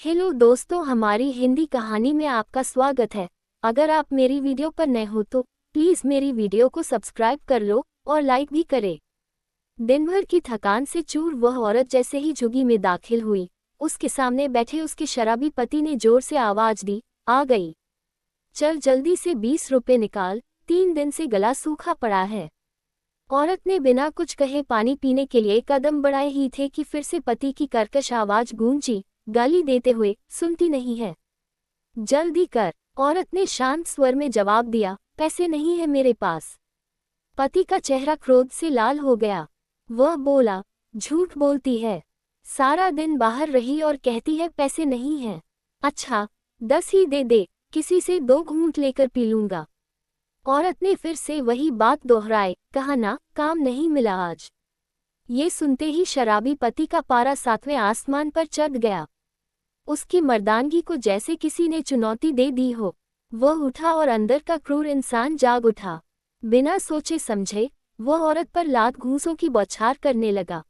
Hello दोस्तों, हमारी हिंदी कहानी में आपका स्वागत है। अगर आप मेरी वीडियो पर नए हो तो प्लीज़ मेरी वीडियो को सब्सक्राइब कर लो और लाइक भी करें। दिन भर की थकान से चूर वह औरत जैसे ही झुग्गी में दाखिल हुई, उसके सामने बैठे उसके शराबी पति ने जोर से आवाज़ दी, आ गई। चल जल्दी से 20 रुपये निकाल, 3 दिन से गला सूखा पड़ा है। औरत ने बिना कुछ कहे पानी पीने के लिए कदम बढ़ाए ही थे कि फिर से पति की कर्कश आवाज़ गूंजी, गाली देते हुए, सुनती नहीं है? जल्दी कर। औरत ने शांत स्वर में जवाब दिया, पैसे नहीं है मेरे पास। पति का चेहरा क्रोध से लाल हो गया। वह बोला, झूठ बोलती है, सारा दिन बाहर रही और कहती है पैसे नहीं हैं। अच्छा, 10 ही दे दे, किसी से 2 घूंट लेकर पी लूंगा। औरत ने फिर से वही बात दोहराई, कहा ना, काम नहीं मिला आज। ये सुनते ही शराबी पति का पारा 7वें आसमान पर चढ़ गया। उसकी मर्दानगी को जैसे किसी ने चुनौती दे दी हो। वह उठा और अंदर का क्रूर इंसान जाग उठा। बिना सोचे समझे वह औरत पर लात घूंसों की बौछार करने लगा।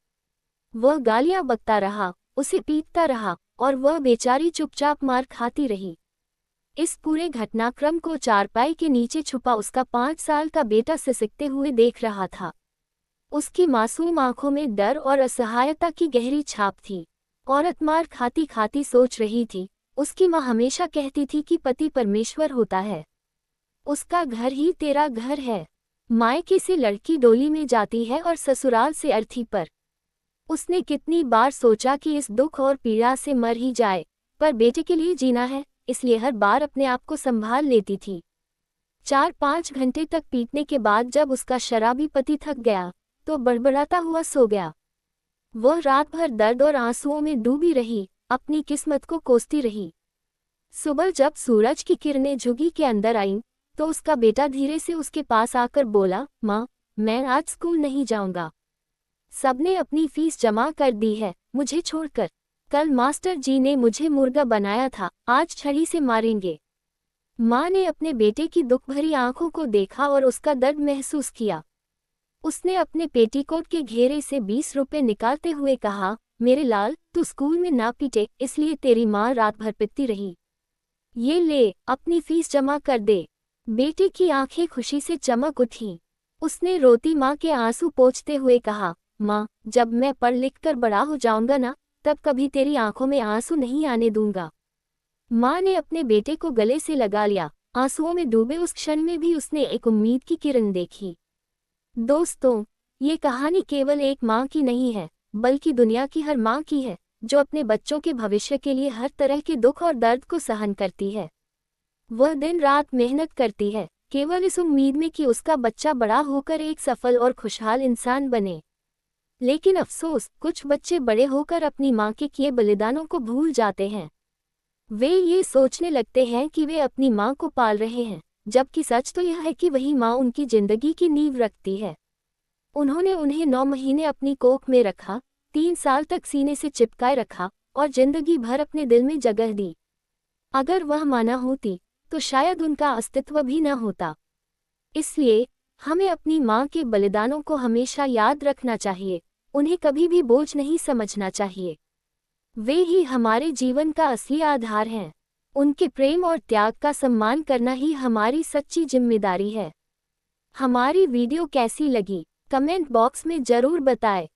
वह गालियां बकता रहा, उसे पीटता रहा और वह बेचारी चुपचाप मार खाती रही। इस पूरे घटनाक्रम को चारपाई के नीचे छुपा उसका 5 साल का बेटा सिसकते हुए देख रहा था। उसकी मासूम आंखों में डर और असहायता की गहरी छाप थी। औरत मार खाती खाती सोच रही थी, उसकी माँ हमेशा कहती थी कि पति परमेश्वर होता है, उसका घर ही तेरा घर है। मायके से लड़की डोली में जाती है और ससुराल से अर्थी पर। उसने कितनी बार सोचा कि इस दुख और पीड़ा से मर ही जाए, पर बेटे के लिए जीना है, इसलिए हर बार अपने आप को संभाल लेती थी। 4-5 घंटे तक पीटने के बाद जब उसका शराबी पति थक गया तो बड़बड़ाता हुआ सो गया। वह रात भर दर्द और आंसुओं में डूबी रही, अपनी किस्मत को कोसती रही। सुबह जब सूरज की किरणें झुग्गी के अंदर आईं, तो उसका बेटा धीरे से उसके पास आकर बोला, माँ, मैं आज स्कूल नहीं जाऊंगा। सबने अपनी फीस जमा कर दी है, मुझे छोड़कर। कल मास्टर जी ने मुझे मुर्गा बनाया था, आज छड़ी से मारेंगे। माँ ने अपने बेटे की दुख भरी आंखों को देखा और उसका दर्द महसूस किया। उसने अपने पेटीकोट के घेरे से 20 रुपये निकालते हुए कहा, मेरे लाल, तू स्कूल में ना पीटे, इसलिए तेरी माँ रात भर पिटती रही। ये ले, अपनी फीस जमा कर दे। बेटे की आंखें खुशी से चमक उठीं। उसने रोती माँ के आंसू पोंछते हुए कहा, माँ, जब मैं पढ़ लिख कर बड़ा हो जाऊंगा ना, तब कभी तेरी आंखों में आंसू नहीं आने दूंगा। माँ ने अपने बेटे को गले से लगा लिया। आंसुओं में डूबे उस क्षण में भी उसने एक उम्मीद की किरण देखी। दोस्तों, ये कहानी केवल एक माँ की नहीं है, बल्कि दुनिया की हर माँ की है, जो अपने बच्चों के भविष्य के लिए हर तरह के दुख और दर्द को सहन करती है। वह दिन रात मेहनत करती है, केवल इस उम्मीद में कि उसका बच्चा बड़ा होकर एक सफल और खुशहाल इंसान बने। लेकिन अफसोस, कुछ बच्चे बड़े होकर अपनी माँ के किए बलिदानों को भूल जाते हैं। वे ये सोचने लगते हैं कि वे अपनी माँ को पाल रहे हैं, जबकि सच तो यह है कि वही माँ उनकी जिंदगी की नींव रखती है। उन्होंने उन्हें 9 महीने अपनी कोख में रखा, 3 साल तक सीने से चिपकाए रखा और जिंदगी भर अपने दिल में जगह दी। अगर वह माँ न होती तो शायद उनका अस्तित्व भी न होता। इसलिए हमें अपनी माँ के बलिदानों को हमेशा याद रखना चाहिए, उन्हें कभी भी बोझ नहीं समझना चाहिए। वे ही हमारे जीवन का असली आधार हैं। उनके प्रेम और त्याग का सम्मान करना ही हमारी सच्ची जिम्मेदारी है। हमारी वीडियो कैसी लगी, कमेंट बॉक्स में जरूर बताएं।